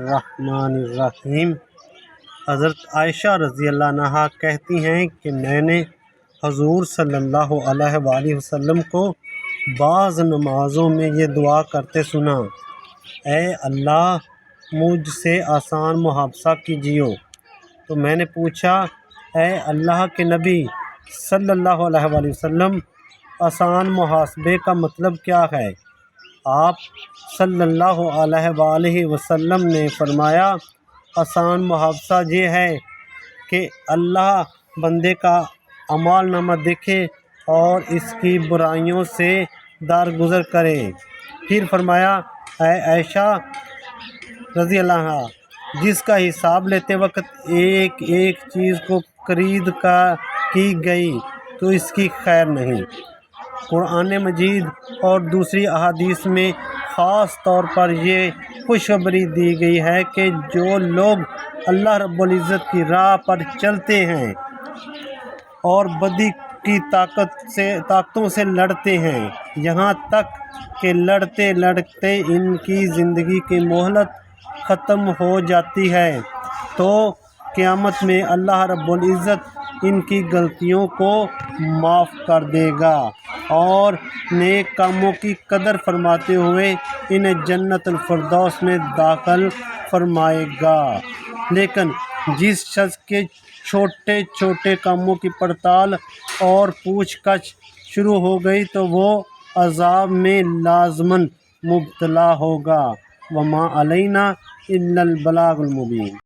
बिस्मिल्लाहिर्रहमानिर्रहीम। हज़रत आयशा रज़ी अल्लाह अन्हा कहती हैं कि मैंने हुज़ूर सल्लल्लाहु अलैहि वसल्लम को बाज़ नमाज़ों में ये दुआ करते सुना, ए अल्लाह मुझसे आसान मुहाफ़ज़ा कीजिए। तो मैंने पूछा, ए अल्लाह के नबी सल्लल्लाहु अलैहि वसल्लम, आसान मुहासबे का मतलब क्या है? आप सल्लल्लाहु अलैहि वसल्लम ने फरमाया, आसान मुहाफ़ज़ा ये है कि अल्लाह बंदे का अमाल नामा देखे और इसकी बुराइयों से दरगुज़र करे। फिर फरमाया, ऐ आयशा रज़ी अल्लाह अन्हा, जिसका हिसाब लेते वक्त एक एक चीज़ को खरीद की गई तो इसकी खैर नहीं। कुरान मजीद और दूसरी अहादीस में ख़ास तौर पर ये खुशखबरी दी गई है कि जो लोग अल्लाह रब्बुल इज़्ज़त की राह पर चलते हैं और बदी की ताकतों से लड़ते हैं, यहाँ तक कि लड़ते लड़ते इनकी ज़िंदगी की मोहलत ख़त्म हो जाती है, तो क़यामत में अल्लाह रब्बुल इज़्ज़त इनकी गलतियों को माफ़ कर देगा और नेक कामों की कदर फरमाते हुए इन्हें जन्नतुल फ़िरदौस में दाखिल फरमाएगा। लेकिन जिस शख्स के छोटे छोटे कामों की पड़ताल और पूछताछ शुरू हो गई तो वो अज़ाब में लाज़मन मुब्तला होगा। वमा अलैना इल्लल बलागुल मुबीन।